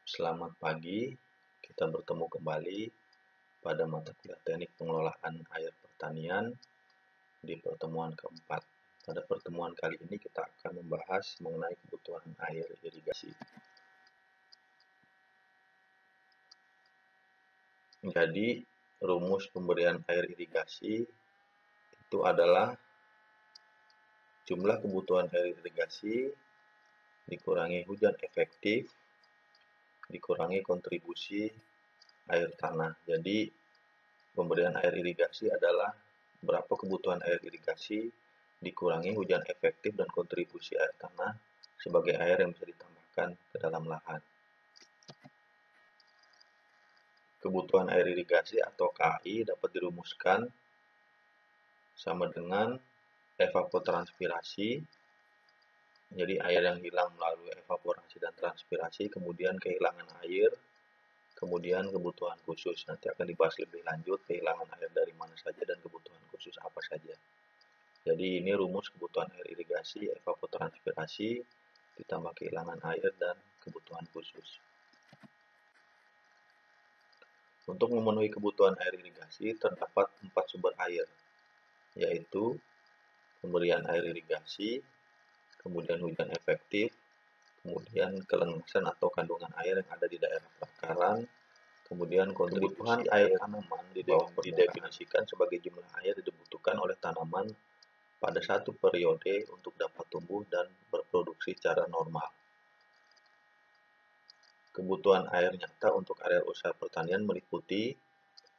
Selamat pagi, kita bertemu kembali pada mata kuliah Teknik Pengelolaan Air Pertanian di pertemuan keempat. Pada pertemuan kali ini kita akan membahas mengenai kebutuhan air irigasi. Jadi, rumus pemberian air irigasi itu adalah jumlah kebutuhan air irigasi dikurangi hujan efektif dikurangi kontribusi air tanah. Jadi, pemberian air irigasi adalah berapa kebutuhan air irigasi dikurangi hujan efektif dan kontribusi air tanah sebagai air yang bisa ditambahkan ke dalam lahan. Kebutuhan air irigasi atau KI dapat dirumuskan sama dengan evapotranspirasi, jadi air yang hilang melalui evaporasi dan transpirasi, kemudian kehilangan air, kemudian kebutuhan khusus. Nanti akan dibahas lebih lanjut kehilangan air dari mana saja dan kebutuhan khusus apa saja. Jadi ini rumus kebutuhan air irigasi, evapotranspirasi, ditambah kehilangan air dan kebutuhan khusus. Untuk memenuhi kebutuhan air irigasi terdapat 4 sumber air, yaitu pemberian air irigasi, kemudian hujan efektif, kemudian kelengasan atau kandungan air yang ada di daerah perakaran, kemudian kebutuhan air tanaman didefinisikan sebagai jumlah air yang dibutuhkan oleh tanaman pada satu periode untuk dapat tumbuh dan berproduksi secara normal. Kebutuhan air nyata untuk area usaha pertanian meliputi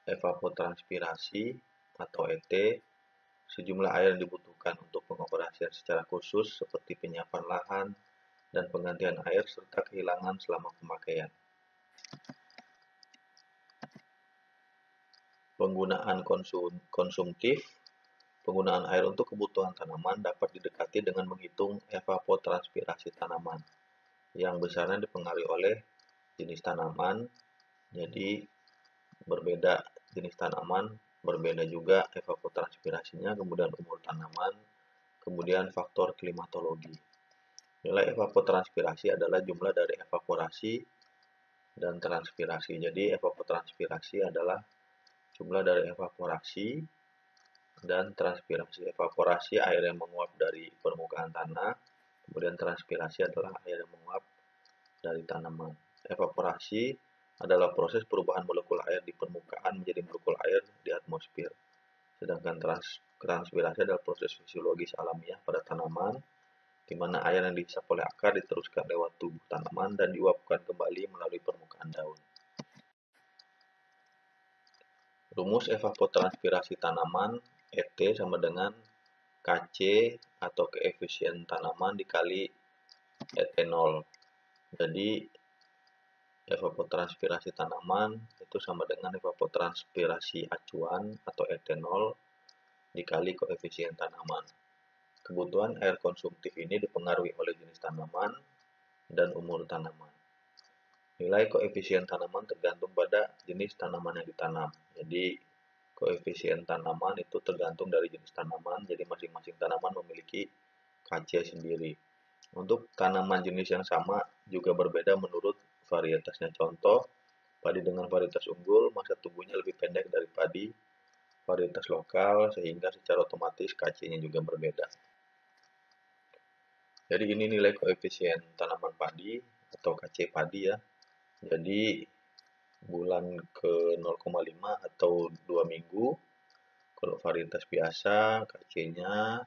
evapotranspirasi atau ET, sejumlah air yang dibutuhkan untuk pengoperasian secara khusus seperti penyiapan lahan dan penggantian air serta kehilangan selama pemakaian. Penggunaan konsumtif. Penggunaan air untuk kebutuhan tanaman dapat didekati dengan menghitung evapotranspirasi tanaman, yang besarnya dipengaruhi oleh jenis tanaman. Jadi berbeda jenis tanaman, berbeda juga evapotranspirasinya, kemudian umur tanaman, kemudian faktor klimatologi. Nilai evapotranspirasi adalah jumlah dari evaporasi dan transpirasi. Jadi evapotranspirasi adalah jumlah dari evaporasi dan transpirasi. Evaporasi air yang menguap dari permukaan tanah, kemudian transpirasi adalah air yang menguap dari tanaman. Evaporasi adalah proses perubahan molekul air di permukaan menjadi molekul air di atmosfer. Sedangkan transpirasi adalah proses fisiologis alamiah pada tanaman, di mana air yang dihisap oleh akar diteruskan lewat tubuh tanaman dan diuapkan kembali melalui permukaan daun. Rumus evapotranspirasi tanaman ET sama dengan Kc atau koefisien tanaman dikali etanol. Jadi evapotranspirasi tanaman itu sama dengan evapotranspirasi acuan atau etanol dikali koefisien tanaman. Kebutuhan air konsumtif ini dipengaruhi oleh jenis tanaman dan umur tanaman. Nilai koefisien tanaman tergantung pada jenis tanaman yang ditanam. Jadi koefisien tanaman itu tergantung dari jenis tanaman, jadi masing-masing tanaman memiliki Kc sendiri. Untuk tanaman jenis yang sama juga berbeda menurut varietasnya. Contoh, padi dengan varietas unggul masa tumbuhnya lebih pendek dari padi varietas lokal, sehingga secara otomatis Kc-nya juga berbeda. Jadi ini nilai koefisien tanaman padi atau Kc padi ya. Jadi bulan ke 0,5 atau 2 minggu. Kalau varietas biasa Kc-nya,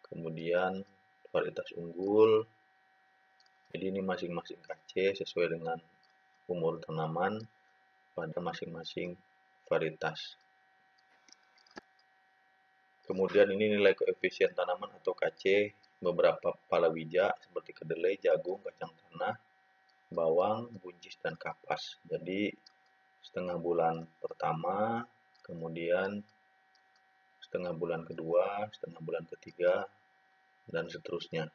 kemudian varietas unggul. Jadi ini masing-masing Kc sesuai dengan umur tanaman pada masing-masing varietas. Kemudian ini nilai koefisien tanaman atau Kc beberapa palawija seperti kedelai, jagung, kacang tanah, bawang, buncis, dan kapas. Jadi setengah bulan pertama, kemudian setengah bulan kedua, setengah bulan ketiga, dan seterusnya.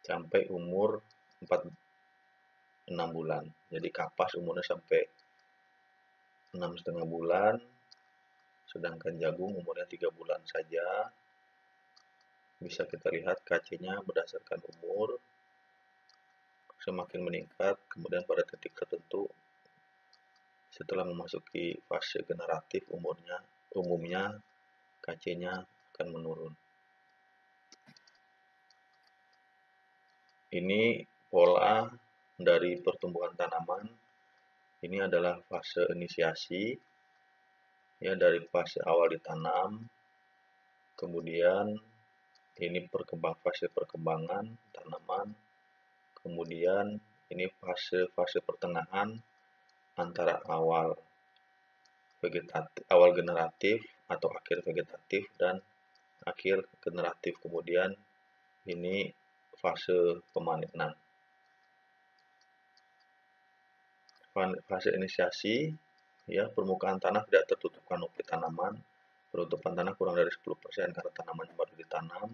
Sampai umur 6 bulan. Jadi kapas umurnya sampai 6,5 bulan, sedangkan jagung umurnya 3 bulan saja. Bisa kita lihat Kc-nya berdasarkan umur. semakin meningkat, kemudian pada titik tertentu setelah memasuki fase generatif umumnya Kc-nya akan menurun. Ini pola dari pertumbuhan tanaman. Ini adalah fase inisiasi, ya, dari fase awal ditanam, kemudian ini fase perkembangan tanaman, kemudian ini fase pertengahan antara awal generatif atau akhir vegetatif dan akhir generatif. Kemudian ini fase pemanenan. Fase inisiasi, ya, permukaan tanah tidak tertutup kanopi tanaman, penutupan tanah kurang dari 10% karena tanaman baru ditanam.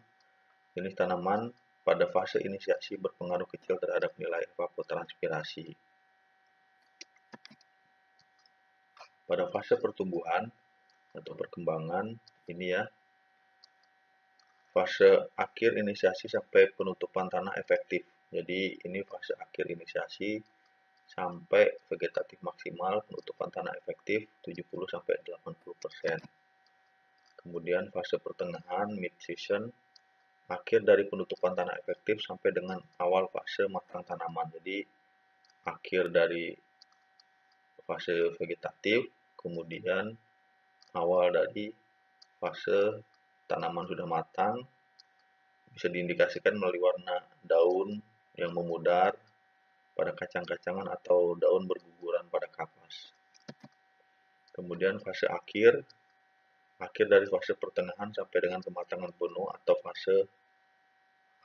Jenis tanaman pada fase inisiasi berpengaruh kecil terhadap nilai evapotranspirasi. Pada fase pertumbuhan atau perkembangan, ini ya, fase akhir inisiasi sampai penutupan tanah efektif. Jadi ini fase akhir inisiasi sampai vegetatif maksimal, penutupan tanah efektif 70-80%. Kemudian fase pertengahan mid season, akhir dari penutupan tanah efektif sampai dengan awal fase matang tanaman. Jadi akhir dari fase vegetatif, kemudian awal dari fase tanaman sudah matang, bisa diindikasikan melalui warna daun yang memudar pada kacang-kacangan atau daun berguguran pada kapas. Kemudian fase akhir dari fase pertengahan sampai dengan kematangan penuh atau fase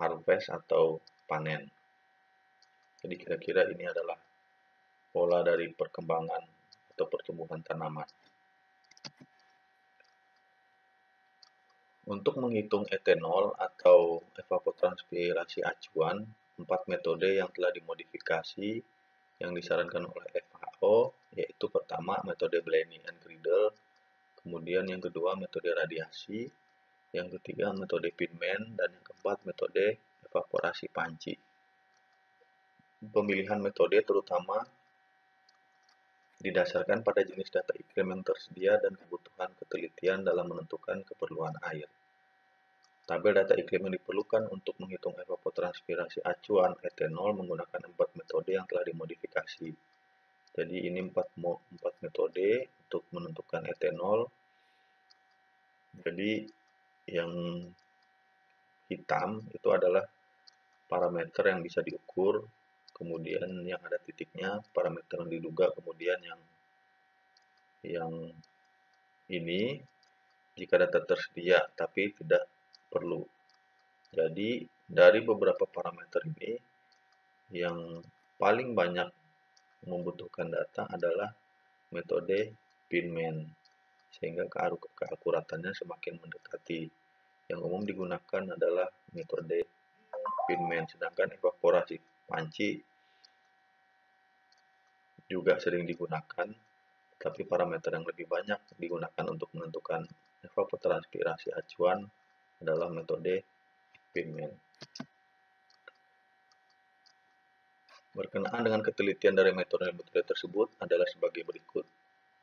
harvest atau panen. Jadi kira-kira ini adalah pola dari perkembangan atau pertumbuhan tanaman. Untuk menghitung etanol atau evapotranspirasi acuan, 4 metode yang telah dimodifikasi yang disarankan oleh FAO, yaitu pertama metode Blaney and Criddle, kemudian yang kedua metode radiasi, yang ketiga metode Pinman, dan yang keempat metode evaporasi panci. Pemilihan metode terutama didasarkan pada jenis data iklim yang tersedia dan kebutuhan ketelitian dalam menentukan keperluan air. Tabel data iklim yang diperlukan untuk menghitung evapotranspirasi acuan etanol menggunakan 4 metode yang telah dimodifikasi. Jadi ini 4 metode untuk menentukan etanol. Jadi yang hitam itu adalah parameter yang bisa diukur, kemudian yang ada titiknya parameter yang diduga, kemudian yang ini jika data tersedia tapi tidak perlu. Jadi dari beberapa parameter ini yang paling banyak membutuhkan data adalah metode Pinman, sehingga keakuratannya semakin mendekati. Yang umum digunakan adalah metode Pinman, sedangkan evaporasi panci juga sering digunakan, tapi parameter yang lebih banyak digunakan untuk menentukan evapotranspirasi acuan adalah metode Pinman. Berkenaan dengan ketelitian dari metode tersebut adalah sebagai berikut.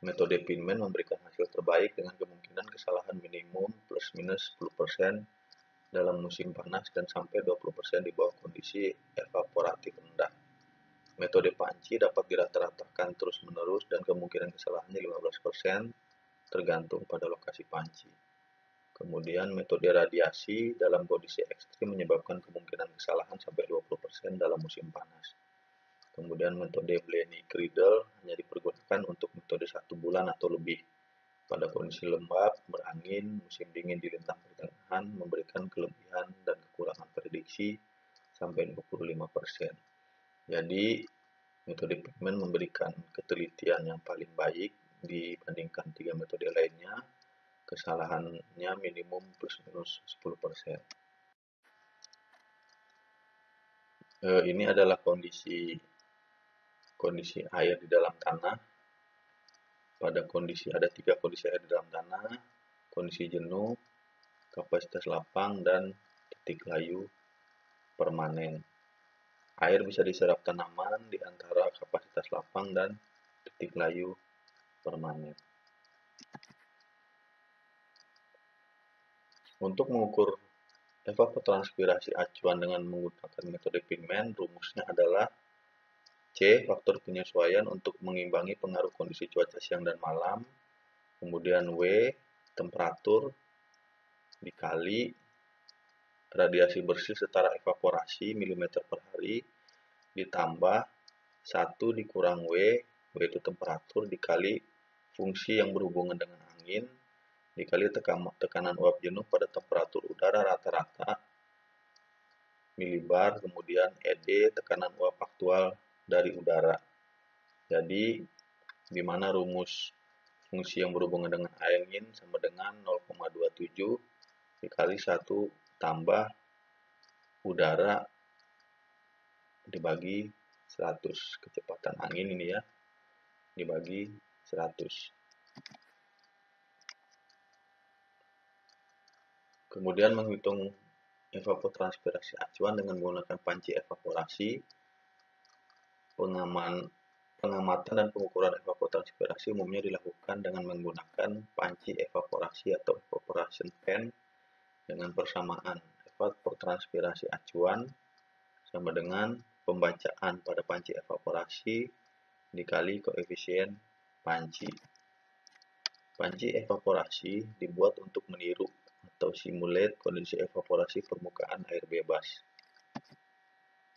Metode Pinman memberikan hasil terbaik dengan kemungkinan kesalahan minimum plus minus 10% dalam musim panas dan sampai 20% di bawah kondisi evaporatif rendah. Metode panci dapat dirata-ratakan terus-menerus dan kemungkinan kesalahannya 15% tergantung pada lokasi panci. Kemudian metode radiasi dalam kondisi ekstrim menyebabkan kemungkinan kesalahan sampai 20% dalam musim panas. Kemudian metode Blaney-Criddle hanya dipergunakan untuk metode 1 bulan atau lebih. Pada kondisi lembab, berangin, musim dingin di lintang pertengahan memberikan kelebihan dan kekurangan prediksi sampai 25%. Jadi, metode Pinman memberikan ketelitian yang paling baik dibandingkan 3 metode lainnya. Kesalahannya minimum plus minus 10%. Ini adalah kondisi air di dalam tanah. Pada ada 3 kondisi air di dalam tanah: kondisi jenuh, kapasitas lapang, dan titik layu permanen. Air bisa diserap tanaman di antara kapasitas lapang dan titik layu permanen. Untuk mengukur evapotranspirasi acuan dengan menggunakan metode pigmen, rumusnya adalah C. Faktor penyesuaian untuk mengimbangi pengaruh kondisi cuaca siang dan malam. Kemudian W. Temperatur dikali radiasi bersih setara evaporasi milimeter per hari ditambah 1 dikurang W itu temperatur dikali fungsi yang berhubungan dengan angin dikali tekanan uap jenuh pada temperatur udara rata-rata milibar, kemudian ED tekanan uap aktual dari udara. Jadi di mana rumus fungsi yang berhubungan dengan angin sama dengan 0,27 dikali 1 tambah udara dibagi 100. Kecepatan angin ini ya, dibagi 100. Kemudian menghitung evapotranspirasi acuan dengan menggunakan panci evaporasi. Pengamatan dan pengukuran evapotranspirasi umumnya dilakukan dengan menggunakan panci evaporasi atau evaporation pan dengan persamaan evapotranspirasi acuan sama dengan pembacaan pada panci evaporasi dikali koefisien panci. Panci evaporasi dibuat untuk meniru atau simulate kondisi evaporasi permukaan air bebas.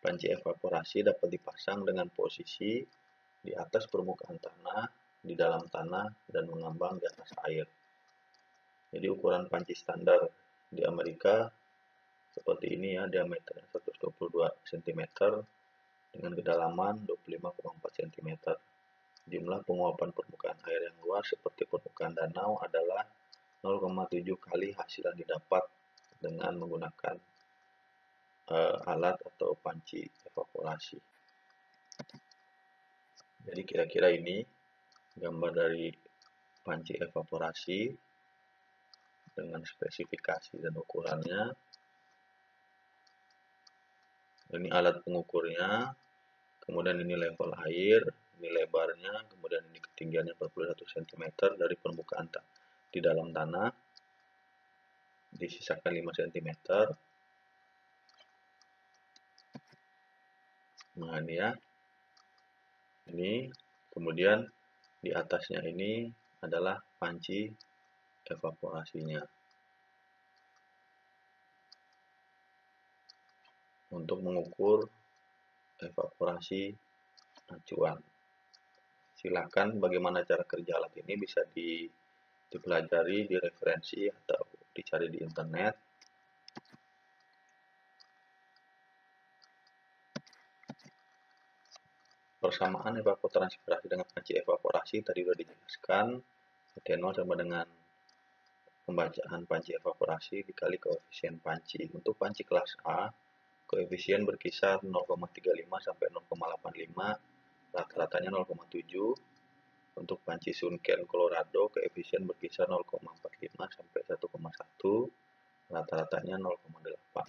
Panci evaporasi dapat dipasang dengan posisi di atas permukaan tanah, di dalam tanah, dan mengambang di atas air. Jadi ukuran panci standar di Amerika seperti ini ya, diameternya 122 cm dengan kedalaman 25,4 cm. Jumlah penguapan permukaan air yang luas seperti permukaan danau adalah 0,7 kali hasil yang didapat dengan menggunakan alat atau panci evaporasi. Jadi kira-kira ini gambar dari panci evaporasi dengan spesifikasi dan ukurannya. Ini alat pengukurnya, kemudian ini level air, ini lebarnya, kemudian ini ketinggiannya 41 cm dari permukaan di dalam tanah, disisakan 5 cm. Nah ini ya, ini kemudian di atasnya ini adalah panci evaporasinya untuk mengukur evaporasi acuan. Silakan bagaimana cara kerja alat ini bisa dipelajari di referensi atau dicari di internet. Persamaan evapotranspirasi dengan panci evaporasi tadi sudah dijelaskan. T0 sama dengan pembacaan panci evaporasi dikali koefisien panci. Untuk panci kelas A, koefisien berkisar 0,35 sampai 0,85, rata-ratanya 0,7. Untuk panci Sunken Colorado, koefisien berkisar 0,45 sampai 1,1, rata-ratanya 0,8.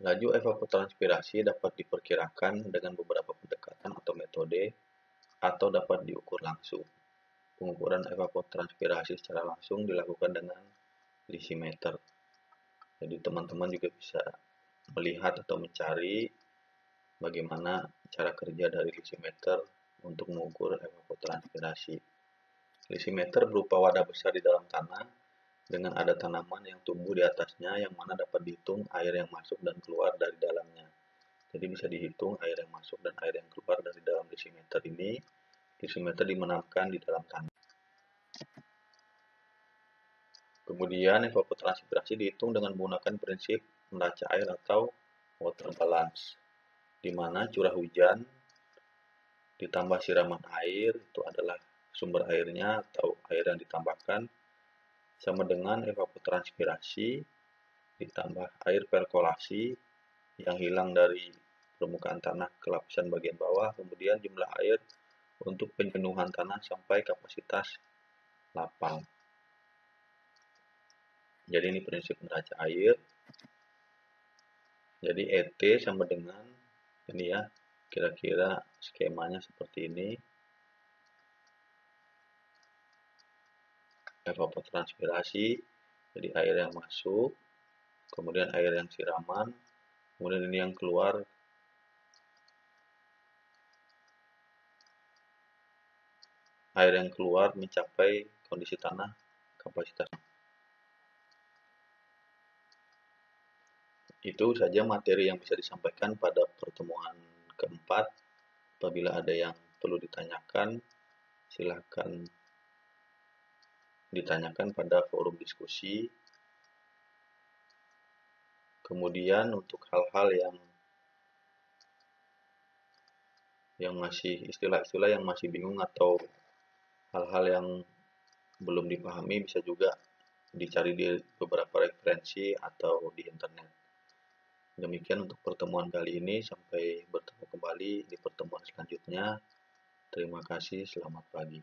Laju evapotranspirasi dapat diperkirakan dengan beberapa pendekatan atau metode atau dapat diukur langsung. Pengukuran evapotranspirasi secara langsung dilakukan dengan lisimeter. Jadi teman-teman juga bisa melihat atau mencari bagaimana cara kerja dari lisimeter untuk mengukur evapotranspirasi. Lisimeter berupa wadah besar di dalam tanah dengan ada tanaman yang tumbuh di atasnya yang mana dapat dihitung air yang masuk dan keluar dari dalamnya. Jadi bisa dihitung air yang masuk dan air yang keluar dari dalam lisimeter ini. Lisimeter dimenamkan di dalam tanah. Kemudian evapotranspirasi dihitung dengan menggunakan prinsip neraca air atau water balance, di mana curah hujan ditambah siraman air itu adalah sumber airnya atau air yang ditambahkan sama dengan evapotranspirasi ditambah air perkolasi yang hilang dari permukaan tanah ke lapisan bagian bawah, kemudian jumlah air untuk penjenuhan tanah sampai kapasitas lapang. Jadi ini prinsip neraca air. Jadi ET sama dengan ini ya, kira-kira skemanya seperti ini. Evapotranspirasi, jadi air yang masuk, kemudian air yang siraman, kemudian ini yang keluar. Air yang keluar mencapai kondisi tanah kapasitas. Itu saja materi yang bisa disampaikan pada pertemuan keempat. Apabila ada yang perlu ditanyakan, silahkan ditanyakan pada forum diskusi. Kemudian untuk hal-hal yang masih istilah-istilah yang masih bingung atau hal-hal yang belum dipahami, bisa juga dicari di beberapa referensi atau di internet. Demikian untuk pertemuan kali ini, sampai bertemu kembali di pertemuan selanjutnya. Terima kasih, selamat pagi.